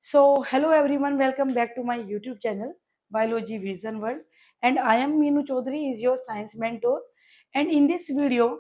So, hello everyone, welcome back to my YouTube channel, Biology Vision World. And I am Meenu Chaudhary, is your science mentor. And in this video,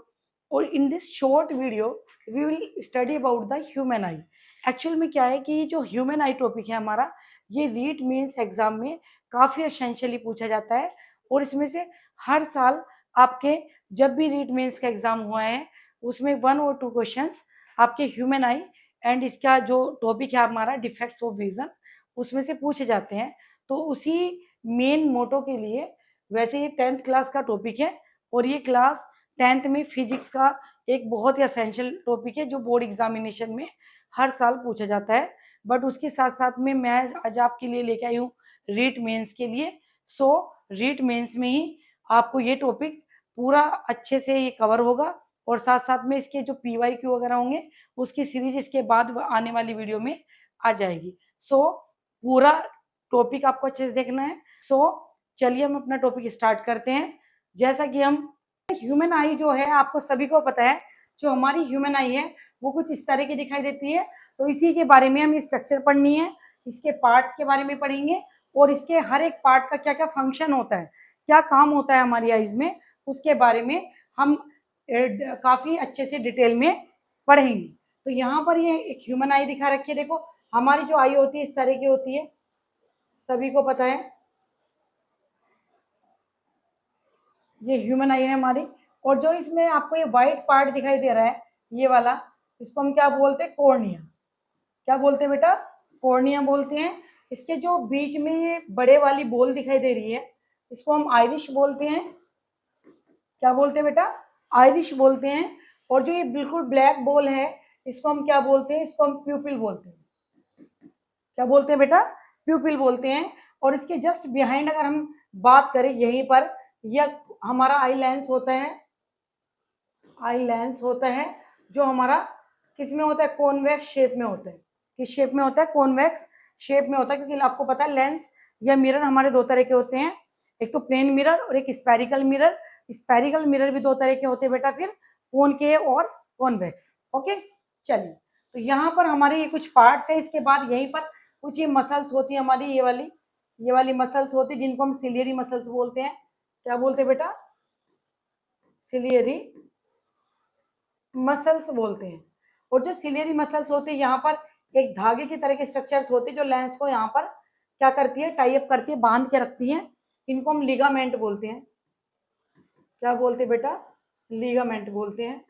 or in this short video, we will study about the human eye. Actual में क्या है कि ये जो human आई topic है हमारा, ये REET means exam में काफ़ी एसेंशियली पूछा जाता है। और इसमें से हर साल आपके जब भी रीट मीन्स का एग्जाम हुआ है, उसमें 1 और 2 क्वेश्चंस आपके ह्यूमन आई एंड इसका जो टॉपिक है हमारा डिफेक्ट्स ऑफ विजन, उसमें से पूछे जाते हैं। तो उसी मेन मोटो के लिए, वैसे ये 10th क्लास का टॉपिक है और ये क्लास 10th में फिजिक्स का एक बहुत ही असेंशियल टॉपिक है जो बोर्ड एग्जामिनेशन में हर साल पूछा जाता है। बट उसके साथ साथ में मैं आज आपके लिए लेके आई हूँ रीट मेंस के लिए। सो रीट मेंस में ही आपको ये टॉपिक पूरा अच्छे से ये कवर होगा और साथ साथ में इसके जो PYQ वगैरह होंगे उसकी सीरीज इसके बाद आने वाली वीडियो में आ जाएगी। सो पूरा टॉपिक आपको अच्छे से देखना है। सो चलिए हम अपना टॉपिक स्टार्ट करते हैं। जैसा कि हम ह्यूमन आई जो है आपको सभी को पता है, जो हमारी ह्यूमन आई है वो कुछ इस तरह की दिखाई देती है। तो इसी के बारे में हम स्ट्रक्चर पढ़नी है, इसके पार्ट्स के बारे में पढ़ेंगे और इसके हर एक पार्ट का क्या क्या फंक्शन होता है, क्या काम होता है हमारी आईज में, उसके बारे में हम काफ़ी अच्छे से डिटेल में पढ़ेंगे। तो यहाँ पर ये एक ह्यूमन आई दिखा रखी है। देखो हमारी जो आई होती है इस तरह की होती है, सभी को पता है ये ह्यूमन आई है हमारी। और जो इसमें आपको ये वाइट पार्ट दिखाई दे रहा है ये वाला, इसको हम क्या बोलते हैं? कॉर्निया। क्या बोलते हैं बेटा? कॉर्निया बोलते हैं। इसके जो बीच में ये बड़े वाली बॉल दिखाई दे रही है इसको हम आइरिश बोलते हैं। क्या बोलते हैं बेटा? आइरिश बोलते हैं। और जो ये बिल्कुल ब्लैक बॉल है इसको हम क्या बोलते हैं? इसको हम प्यूपिल बोलते हैं। क्या बोलते हैं बेटा? प्यूपिल बोलते हैं। और इसके जस्ट बिहाइंड अगर हम बात करें यहीं पर, यह हमारा आई लेंस होता है। आई लेंस होता है जो हमारा किस में होता है? कॉन्वेक्स शेप में होता है। किस शेप में होता है? कॉन्वेक्स शेप में होता है। क्योंकि आपको पता है लेंस या मिरर हमारे दो तरह के होते हैं, एक तो प्लेन मिरर और एक स्पेरिकल मिरर। स्पेरिकल मिरर भी दो तरह के होते हैं बेटा, फिर कॉनकेव और कॉन्वेक्स। ओके चलिए, तो यहाँ पर हमारे ये कुछ पार्ट्स है। इसके बाद यहीं पर कुछ ये मसल्स होती है हमारी, ये वाली मसल्स होती है जिनको हम सिलियरी मसल्स बोलते हैं। क्या बोलते हैं बेटा? सिलियरी मसल्स बोलते हैं। और जो सिलियरी मसल्स होते हैं यहाँ पर एक धागे की तरह के स्ट्रक्चर्स होते हैं जो लेंस को यहाँ पर क्या करती है? टाई अप करती है, बांध के रखती है। इनको हम लिगामेंट बोलते हैं। क्या बोलते हैं बेटा? लिगामेंट बोलते हैं।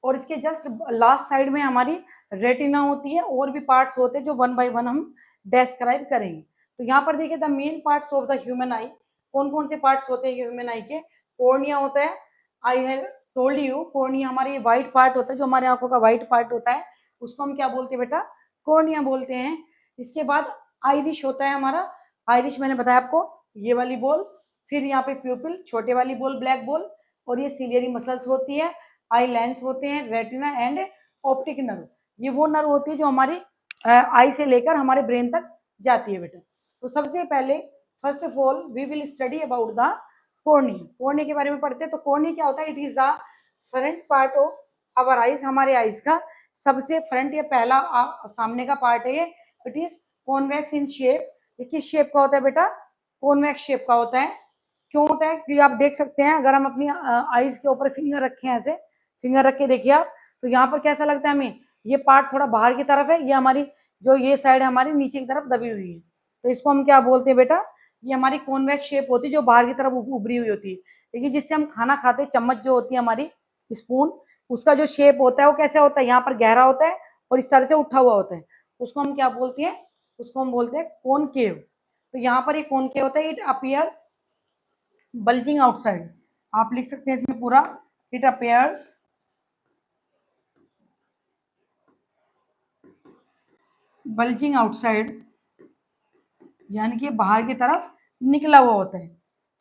और इसके जस्ट लास्ट साइड में हमारी रेटिना होती है और भी पार्ट्स होते हैं जो 1 बाय 1 हम डिस्क्राइब करेंगे। तो यहाँ पर देखिए the main parts of the human आई। कौन कौन से पार्ट्स होते हैं ह्यूमन आई के? कॉर्निया होता है। I have told you, cornea हमारी व्हाइट पार्ट होता है, जो हमारे आंखों का व्हाइट पार्ट होता है उसको हम क्या बोलते हैं बेटा? कॉर्निया बोलते हैं। इसके बाद आइरिश होता है हमारा। आइरिश मैंने बताया आपको, ये वाली बॉल, फिर यहाँ पे प्यूपिल छोटे वाली बॉल ब्लैक बॉल, और ये सिलियरी मसल्स होती है, आई लेंस होते हैं, रेटिना एंड ऑप्टिक नर्व। ये वो नर्व होती है जो हमारी आई से लेकर हमारे ब्रेन तक जाती है बेटा। तो सबसे पहले first of all we will study about the cornea. Cornea के बारे में पढ़ते हैं। तो कॉर्निया क्या होता है? It is the front part of our eyes. हमारे आइज का सबसे फ्रंट या पहला सामने का पार्ट है ये। It is convex in shape. ये किस शेप का होता है बेटा? कॉन्वेक्स शेप का होता है। क्यों होता है? क्योंकि आप देख सकते हैं अगर हम अपनी आइज के ऊपर फिंगर रखें, ऐसे फिंगर रख के देखिए आप, तो यहाँ पर कैसा लगता है हमें? ये पार्ट थोड़ा बाहर की तरफ है, ये हमारी जो ये साइड है हमारी नीचे की तरफ दबी हुई है। तो इसको हम क्या बोलते हैं बेटा? ये हमारी कॉन्वेक्स शेप होती है जो बाहर की तरफ उभरी हुई होती है। लेकिन जिससे हम खाना खाते हैं, चम्मच जो होती है हमारी, स्पून, उसका जो शेप होता है वो कैसे होता है? यहाँ पर गहरा होता है और इस तरह से उठा हुआ होता है। उसको हम क्या बोलते हैं? उसको हम बोलते हैं कॉनकेव। तो यहाँ पर ये कॉनकेव होता है। It appears bulging outside. आप लिख सकते हैं इसमें पूरा, इट अपीयर्स बल्जिंग आउटसाइड, यानी कि बाहर की तरफ निकला हुआ होता है।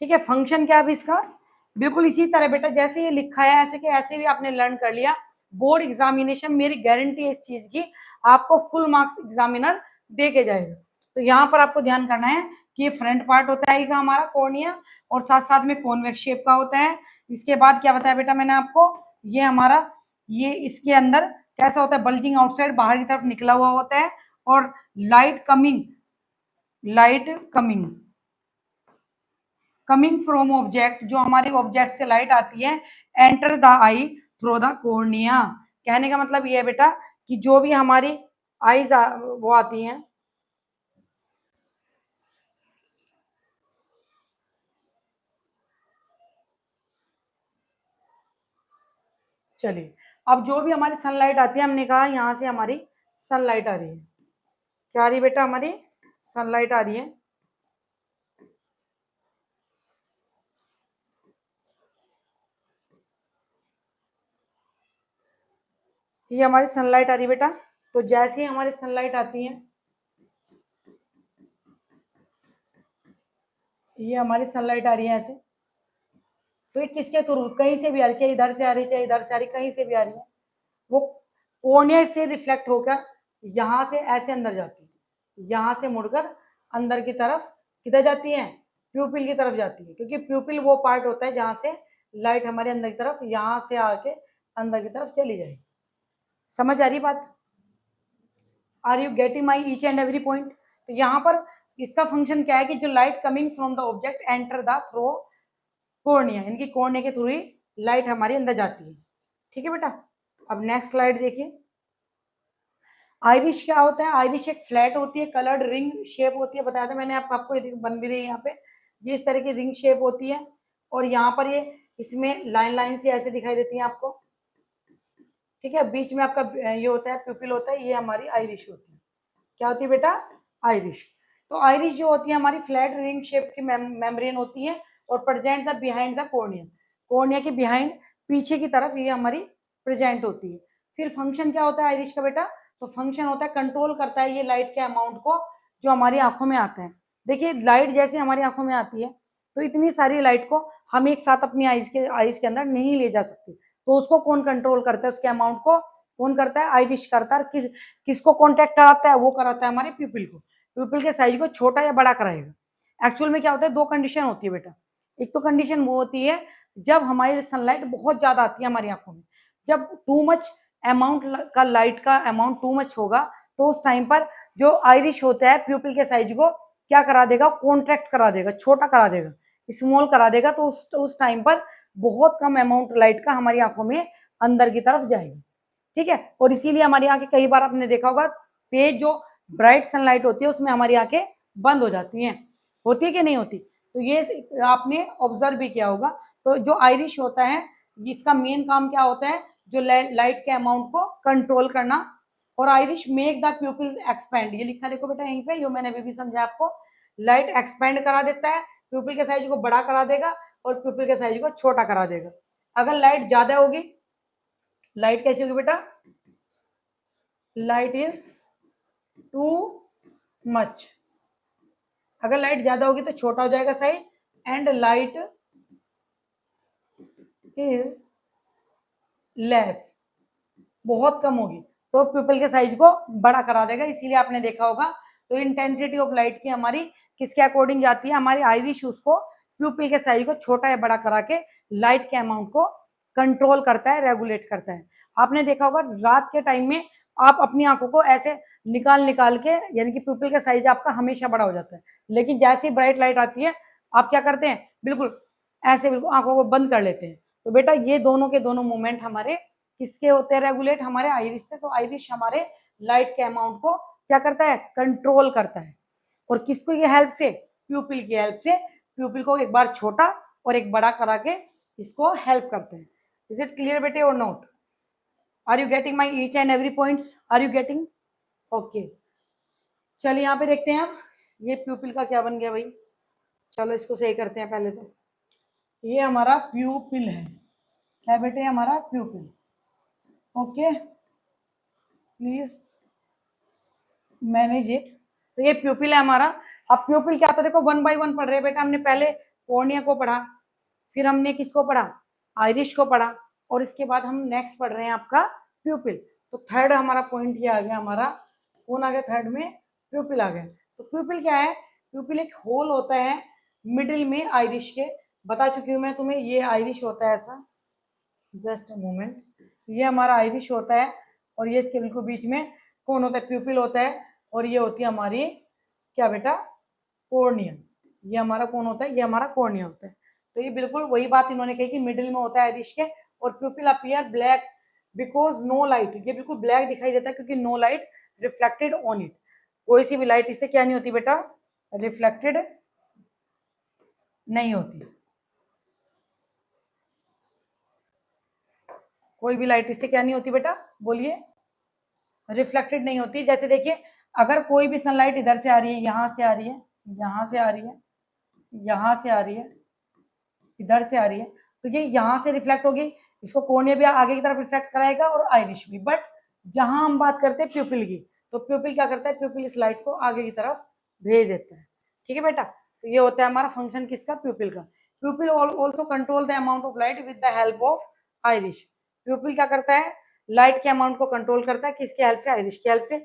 ठीक है, फंक्शन क्या है इसका? बिल्कुल इसी तरह बेटा जैसे ये लिखा है ऐसे के ऐसे भी आपने लर्न कर लिया। बोर्ड एग्जामिनेशन, मेरी गारंटी है इस चीज की, आपको फुल मार्क्स एग्जामिनर दे के जाएगा। तो यहाँ पर आपको ध्यान करना है कि ये फ्रंट पार्ट होता है का हमारा कॉर्निया, और साथ साथ में कॉन्वेक्स शेप का होता है। इसके बाद क्या बताया बेटा मैंने आपको? ये हमारा, ये इसके अंदर कैसा होता है? बल्जिंग आउटसाइड, बाहर की तरफ निकला हुआ होता है। और लाइट कमिंग फ्रॉम ऑब्जेक्ट, जो हमारे ऑब्जेक्ट से लाइट आती है, enter the I through the cornea. कहने का मतलब ये है बेटा कि जो भी हमारी आईज वो आती हैं, चलिए अब जो भी हमारी सनलाइट आती है, हमने कहा यहाँ से हमारी सनलाइट आ रही है, क्या आ रही है बेटा, हमारी सनलाइट आ रही है। ये हमारी सनलाइट आ रही है बेटा। तो जैसे ही हमारी सनलाइट आती है, ये हमारी सनलाइट आ रही है ऐसे, तो ये किसके थ्रू, कहीं से भी आ रही, चाहे इधर से आ रही, चाहे इधर से आ रही, कहीं से भी आ रही है, वो कोर्निया से रिफ्लेक्ट होकर यहाँ से ऐसे अंदर जाती है, यहाँ से मुड़कर अंदर की तरफ किधर जाती है, प्यूपिल की तरफ जाती है, क्योंकि प्यूपिल वो पार्ट होता है जहाँ से लाइट हमारे अंदर की तरफ यहाँ से आके अंदर की तरफ चली जाएगी। समझ आ रही बात? Are you getting my each and every point? तो यहाँ पर इसका फंक्शन क्या है कि जो light coming from the object enter the through cornea, इनकी कोर्निया के थ्रू ही लाइट हमारी अंदर जाती है। ठीक है बेटा, अब नेक्स्ट स्लाइड देखिए। आइरिश क्या होता है? आइरिश एक फ्लैट होती है, कलर्ड रिंग शेप होती है, बताया था मैंने आपको, ये बन भी रही है यहाँ पे, ये इस तरह की रिंग शेप होती है, और यहाँ पर ये इसमें लाइन लाइन से ऐसे दिखाई देती है आपको। ठीक है, बीच में आपका ये होता है प्यूपिल होता है, ये हमारी आइरिश होती है। क्या होती है बेटा? आइरिश। तो आइरिश जो होती है हमारी फ्लैट रिंग शेप की मेम्ब्रेन होती है, और present the behind the cornea, cornea के बिहाइंड पीछे की तरफ ये हमारी प्रेजेंट होती है। फिर फंक्शन क्या होता है आइरिश का बेटा? तो फंक्शन होता है, कंट्रोल करता है ये लाइट के अमाउंट को जो हमारी आंखों में आता है। देखिए लाइट जैसे हमारी आंखों में आती है, तो इतनी सारी लाइट को हम एक साथ अपनी आइज के अंदर नहीं ले जा सकते, तो उसको कौन कंट्रोल करता है, उसके अमाउंट को कौन करता है? आइरिश करता है। किसको कॉन्टेक्ट कराता है? वो कराता है हमारे प्यूपिल को, प्यूपिल के साइज को छोटा या बड़ा कराएगा। एक्चुअल में क्या होता है, दो कंडीशन होती है बेटा। एक तो कंडीशन वो होती है जब हमारी सनलाइट बहुत ज्यादा आती है हमारी आंखों में, जब टू मच अमाउंट का लाइट का अमाउंट टू मच होगा, तो उस टाइम पर जो आइरिश होता है प्यूपिल के साइज को क्या करा देगा? कॉन्ट्रैक्ट करा देगा, छोटा करा देगा, स्मॉल करा देगा। तो उस टाइम पर बहुत कम अमाउंट लाइट का हमारी आंखों में अंदर की तरफ जाएगी। ठीक है, और इसीलिए हमारी आंखें, कई बार आपने देखा होगा, तेज जो ब्राइट सनलाइट होती है उसमें हमारी आंखें बंद हो जाती हैं। होती है कि नहीं होती? तो ये आपने ऑब्जर्व भी किया होगा। तो जो आइरिश होता है, इसका मेन काम क्या होता है? जो लाइट के अमाउंट को कंट्रोल करना। और आइरिश मेक द प्यूपिल एक्सपेंड, ये लिखा देखो बेटा यहीं पे, जो मैंने अभी भी समझा आपको। लाइट एक्सपेंड करा देता है, प्यूपिल के साइज को बड़ा करा देगा और प्यूपिल के साइज को छोटा करा देगा। अगर लाइट ज्यादा होगी, लाइट कैसी होगी बेटा? Light is too much. अगर लाइट ज्यादा होगी तो छोटा हो जाएगा size, and light is less, बहुत कम होगी तो प्यूपिल के साइज को बड़ा करा देगा। इसीलिए आपने देखा होगा, तो इंटेंसिटी ऑफ लाइट की हमारी किसके अकॉर्डिंग जाती है? हमारी आइरिश उसको प्यूपिल के साइज को छोटा या बड़ा करा के लाइट के अमाउंट को कंट्रोल करता है, रेगुलेट करता है। आपने देखा होगा रात के टाइम में आप अपनी आंखों को ऐसे निकाल निकाल के, यानी कि प्यूपिल का साइज आपका हमेशा बड़ा हो जाता है, लेकिन जैसे ही ब्राइट लाइट आती है आप क्या करते हैं? बिल्कुल ऐसे बिल्कुल आंखों को बंद कर लेते हैं। तो बेटा ये दोनों के दोनों मूवमेंट हमारे किसके होते हैं? रेगुलेट, हमारे आइरिश से। तो आइरिश हमारे लाइट के अमाउंट को क्या करता है? कंट्रोल करता है। और किसको की हेल्प से? प्यूपिल की हेल्प से। प्यूपिल को एक बार छोटा और एक बड़ा करा के इसको हेल्प करते हैं। इज इट क्लियर बेटे और not? Are you getting my each and every points? Are you getting? Okay, चलिए यहाँ पे देखते हैं आप, ये प्यूपिल का क्या बन गया भाई। चलो इसको सही करते हैं पहले। तो ये हमारा प्यूपिल है, क्या बेटे? हमारा प्यूपिल। Okay, please manage it. तो ये प्यूपिल है हमारा। अब प्यूपिल क्या, तो देखो वन बाय वन पढ़ रहे हैं बेटा। हमने पहले कॉर्निया को पढ़ा, फिर हमने किसको पढ़ा? आइरिश को पढ़ा, और इसके बाद हम नेक्स्ट पढ़ रहे हैं आपका प्यूपिल। तो थर्ड हमारा पॉइंट ये आ गया हमारा, कौन आ गया थर्ड में? प्यूपिल आ गया। तो प्यूपिल क्या है? प्यूपिल एक होल होता है मिडिल में आइरिश के, बता चुकी हूँ मैं तुम्हें। ये आइरिश होता है ऐसा, जस्ट अ मोमेंट, ये हमारा आइरिश होता है, और ये इसके बिल्कुल बीच में कौन होता है? प्यूपिल होता है। और ये होती है हमारी क्या बेटा, कॉर्निया। ये हमारा कौन होता है, ये हमारा कॉर्निया होता है। तो ये बिल्कुल वही बात इन्होंने कही कि मिडिल में होता है आइरिश के, और pupil appear black because no light, ये बिल्कुल ब्लैक दिखाई देता है क्योंकि no light reflected on it, कोई सी भी लाइट इससे क्या नहीं होती बेटा, रिफ्लेक्टेड नहीं होती, कोई भी लाइट इससे क्या नहीं होती बेटा, बोलिए, रिफ्लेक्टेड नहीं होती। जैसे देखिए अगर कोई भी सनलाइट इधर से आ रही है, यहाँ से आ रही है, यहाँ से आ रही है, यहाँ से आ रही है, इधर से आ रही है, तो ये यहाँ से रिफ्लेक्ट होगी, इसको कॉर्निया भी आगे की तरफ रिफ्लेक्ट कराएगा और आइरिश भी। बट जहां हम बात करते हैं प्यूपिल की, तो प्यूपिल क्या करता है, प्यूपिल इस लाइट को आगे की तरफ भेज देता है। ठीक है बेटा, तो ये होता है हमारा फंक्शन किसका, प्यूपिल का। प्यूपिल also control the amount of light with the help of Irish. प्यूपिल क्या करता है, लाइट के अमाउंट को कंट्रोल करता है, किसके हेल्प से, आइरिश की हेल्प से।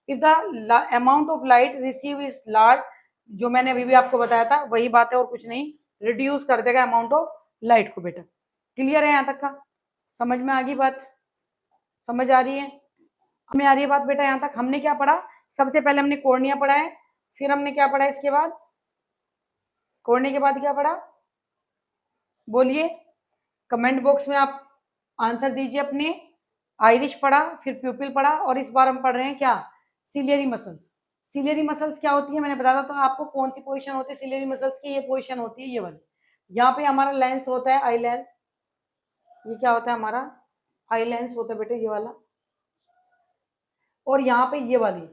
If the amount of light receive is large, जो मैंने अभी भी आपको बताया था वही बात है और कुछ नहीं, रिड्यूस कर देगा अमाउंट ऑफ लाइट को। बेटा क्लियर है यहाँ तक का, समझ में आ गई बात, समझ आ रही है, हमें आ रही है बात बेटा। यहाँ तक हमने क्या पढ़ा, सबसे पहले हमने कॉर्निया पढ़ा है, फिर हमने क्या पढ़ा इसके बाद, कॉर्निया के बाद क्या पढ़ा, बोलिए कमेंट बॉक्स में आप आंसर दीजिए अपने। आइरिश पढ़ा, फिर प्यूपिल पढ़ा, और इस बार हम पढ़ रहे हैं क्या, सिलियरी मसल्स। सिलियरी मसल्स क्या होती है, मैंने बताया था आपको कौन सी पोजीशन होती है सिलियरी मसल्स की, ये पोजीशन होती है ये वाली। यहाँ पे हमारा लेंस होता है, आई लेंस, ये क्या होता है हमारा, आई लेंस होता है बेटे ये वाला, और यहाँ पे ये वाली,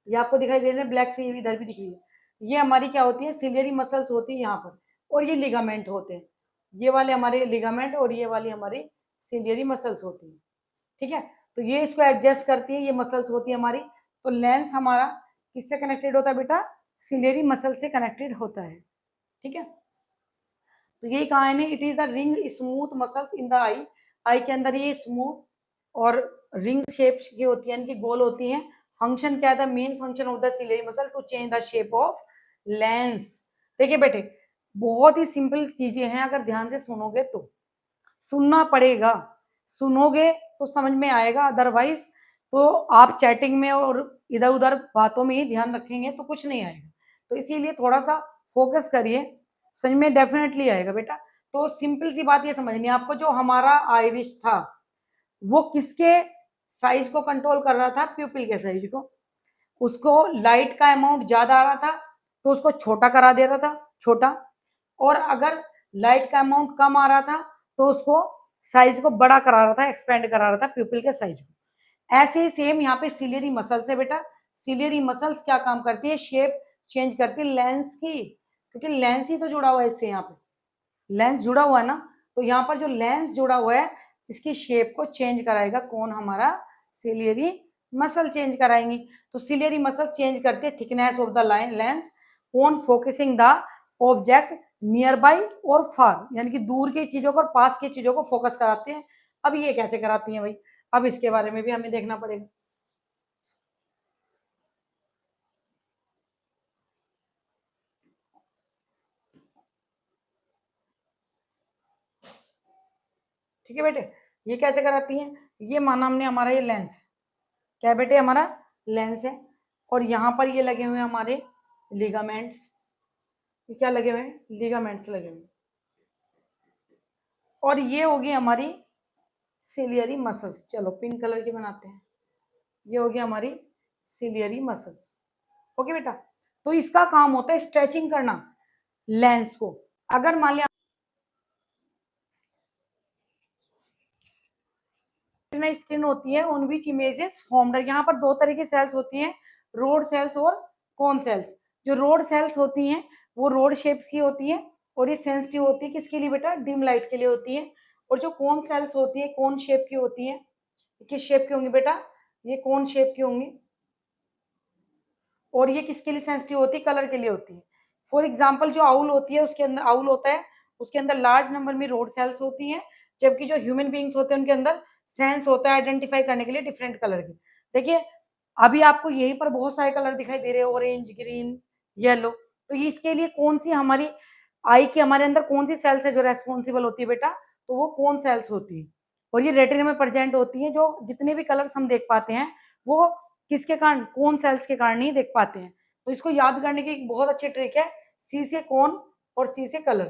ये आपको दिखाई दे रहा है ब्लैक से, ये इधर भी दिख रही है, ये हमारी क्या होती है, सिलियरी मसल्स होती है यहाँ पर, और ये लिगामेंट होते हैं, ये वाले हमारे लिगामेंट और ये वाली हमारी सिलियरी मसल्स होती है। ठीक है, तो ये इसको एडजस्ट करती है, ये मसल्स होती है हमारी। तो लेंस हमारा किससे कनेक्टेड होता है बेटा, सिलियरी मसल से कनेक्टेड होता है। ठीक है, तो यही कहा है, it is the ring smooth muscles in the eye, eye के अंदर ये स्मूथ और रिंग शेप्स की होती है, इनकी गोल होती हैं। फंक्शन क्या था, main function of the ciliary muscle to change the shape of lens. देखिए बेटे बहुत ही सिंपल चीजें हैं, अगर ध्यान से सुनोगे तो, सुनना पड़ेगा, सुनोगे तो समझ में आएगा, अदरवाइज तो आप चैटिंग में और इधर उधर बातों में ही ध्यान रखेंगे तो कुछ नहीं आएगा। तो इसीलिए थोड़ा सा फोकस करिए, समझ में डेफिनेटली आएगा बेटा। तो सिंपल सी बात ये समझनी है आपको, जो हमारा आइरिश था वो किसके साइज को कंट्रोल कर रहा था, प्यूपिल के साइज को। उसको लाइट का अमाउंट ज्यादा आ रहा था तो उसको छोटा करा दे रहा था, छोटा, और अगर लाइट का अमाउंट कम आ रहा था तो उसको साइज को बड़ा करा रहा था, एक्सपेंड करा रहा था प्यूपिल के साइज को। ऐसे ही सेम यहाँ पे सिलियरी मसल्स है बेटा, सिलियरी मसल्स क्या काम करती है, शेप चेंज करती है लेंस की, क्योंकि लेंस ही तो जुड़ा हुआ है इससे, यहाँ पे लेंस जुड़ा हुआ है ना, तो यहाँ पर जो लेंस जुड़ा हुआ है इसकी शेप को चेंज कराएगा कौन, हमारा सिलियरी मसल चेंज कराएंगी। तो सिलियरी मसल चेंज करती है thickness of the lens on focusing the object near by और फार, यानी कि दूर की चीजों को और पास की चीजों को फोकस कराते हैं। अब ये कैसे कराती हैं भाई, अब इसके बारे में भी हमें देखना पड़ेगा। ठीक है बेटे, ये कैसे कराती हैं, ये माना हमने हमारा ये लेंस है, क्या बेटे हमारा लेंस है, और यहाँ पर ये लगे हुए हैं हमारे लिगामेंट्स, ये क्या लगे हुए हैं, लिगामेंट्स लगे हुए हैं, और ये होगी हमारी सिलियरी मसल्स। चलो पिंक कलर की बनाते हैं, ये होगी हमारी सिलियरी मसल्स। ओके बेटा, तो इसका काम होता है स्ट्रेचिंग करना लेंस को। अगर मान लिया स्किन होती है ऑन विच इमेजेस फॉर्म्ड, यहाँ पर दो तरह की सेल्स होती हैं, रोड सेल्स और कोन सेल्स। जो रोड सेल्स होती हैं वो रोड शेप्स की होती हैं, और ये सेंसिटिव होती है किसके लिए बेटा, डिम लाइट के लिए होती है। और जो कोन सेल्स होती है कोन शेप की होती है, किस शेप की होंगी बेटा, ये कोन शेप की होंगी, और ये किसके लिए सेंसिटिव होती है, कलर के लिए होती है। फॉर एग्जाम्पल जो आउल होती है उसके अंदर, आउल होता है उसके अंदर लार्ज नंबर में रोड सेल्स होती हैं, जबकि जो ह्यूमन बींग्स होते हैं उनके अंदर सेंस होता है आइडेंटिफाई करने के लिए डिफरेंट कलर की। देखिए अभी आपको यहीं पर बहुत सारे कलर दिखाई दे रहे हैं, ऑरेंज, ग्रीन, येलो, तो ये इसके लिए कौन सी हमारी आई के हमारे अंदर कौन सी सेल्स है जो रेस्पॉन्सिबल होती है बेटा, तो वो कौन सेल्स होती है, और ये रेटिना में प्रेजेंट होती है। जो जितने भी कलर्स हम देख पाते हैं वो किसके कारण, कोन सेल्स के कारण ही देख पाते हैं। तो इसको याद करने की एक बहुत अच्छी ट्रिक है, सी से कोन और सी से कलर।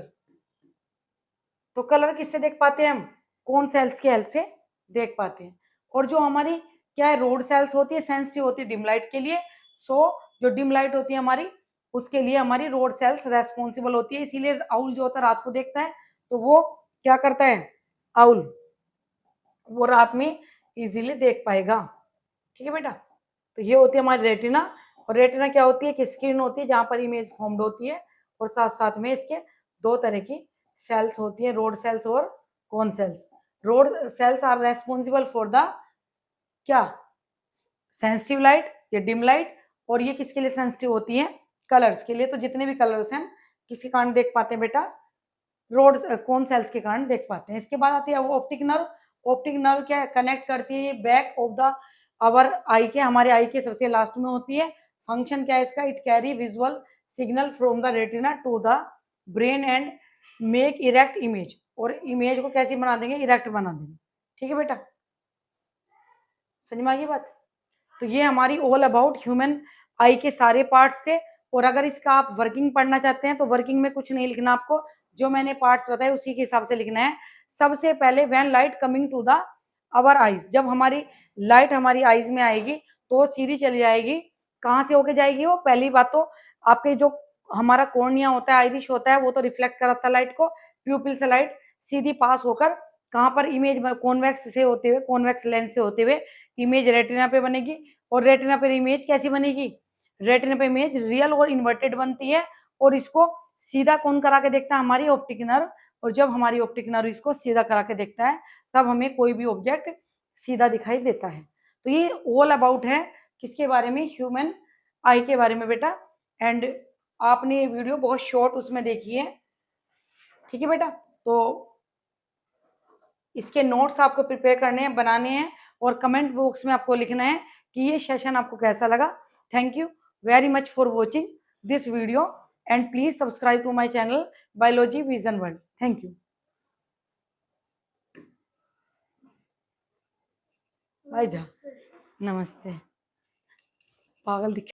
तो कलर किससे देख पाते हैं हम, कोन सेल्स की हेल्प से देख पाते हैं। और जो हमारी क्या है, रोड सेल्स होती है, सेंसिटिव होती है डिम लाइट के लिए। सो जो डिम लाइट होती है हमारी, उसके लिए हमारी रोड सेल्स रेस्पॉन्सिबल होती है। इसीलिए आउल जो होता है रात को देखता है, तो वो क्या करता है, आउल वो रात में इजीली देख पाएगा। ठीक है बेटा। तो ये होती है हमारी रेटिना। और रेटिना क्या होती है, कि स्क्रीन होती है जहां पर इमेज फॉर्म्ड होती है, और साथ साथ में इसके दो तरह की सेल्स होती है, रोड सेल्स और cone cells. Rod cells are responsible for the क्या, सेंसिटिव लाइट या डिम लाइट। और ये किसके लिए सेंसिटिव होती है, कलर्स के लिए। तो जितने भी कलर्स हैं किसके कारण देख पाते हैं बेटा, रोड कोन सेल्स के कारण देख पाते हैं। इसके बाद आती है वो ऑप्टिक नर्व। ऑप्टिक नर्व क्या कनेक्ट करती है, ये बैक ऑफ द आवर आई के, हमारे आई के सबसे लास्ट में होती है। फंक्शन क्या है इसका, it carry visual signal from the retina to the brain and make erect image. और इमेज को कैसे बना देंगे, इरेक्ट बना देंगे। ठीक है बेटा, समझ में आ गई बात। तो ये हमारी ऑल अबाउट ह्यूमन आई के सारे पार्ट्स थे। और अगर इसका आप वर्किंग पढ़ना चाहते हैं तो वर्किंग में कुछ नहीं लिखना आपको, जो मैंने पार्ट्स बताए उसी के हिसाब से लिखना है। सबसे पहले when light coming to the our eyes, जब हमारी लाइट हमारी आईज में आएगी तो वो सीधी चली जाएगी। कहाँ से होके जाएगी वो, पहली बात तो आपके जो हमारा कॉर्निया होता है, आइरिश होता है, वो तो रिफ्लेक्ट कराता है लाइट को, प्यूपिल से लाइट सीधी पास होकर कहाँ पर इमेज कॉन्वेक्स से होते हुए, कॉन्वेक्स लेंस से होते हुए इमेज रेटिना पे बनेगी। और रेटिना पे इमेज कैसी बनेगी, रेटिना पे इमेज रियल और इन्वर्टेड बनती है। और इसको सीधा कौन करा के देखता है, हमारी ऑप्टिक नर्व। और जब हमारी ऑप्टिक नर्व इसको सीधा करा के देखता है, तब हमें कोई भी ऑब्जेक्ट सीधा दिखाई देता है। तो ये ऑल अबाउट है किसके बारे में, ह्यूमन आई के बारे में बेटा। एंड आपने ये वीडियो बहुत शॉर्ट उसमें देखी है। ठीक है बेटा, तो इसके नोट्स आपको प्रिपेयर करने हैं, बनाने हैं, और कमेंट बॉक्स में आपको लिखना है कि ये सेशन आपको कैसा लगा। Thank you very much for watching this video and please subscribe to my channel biology vision world. Thank you. भाई जा, नमस्ते। पागल दिख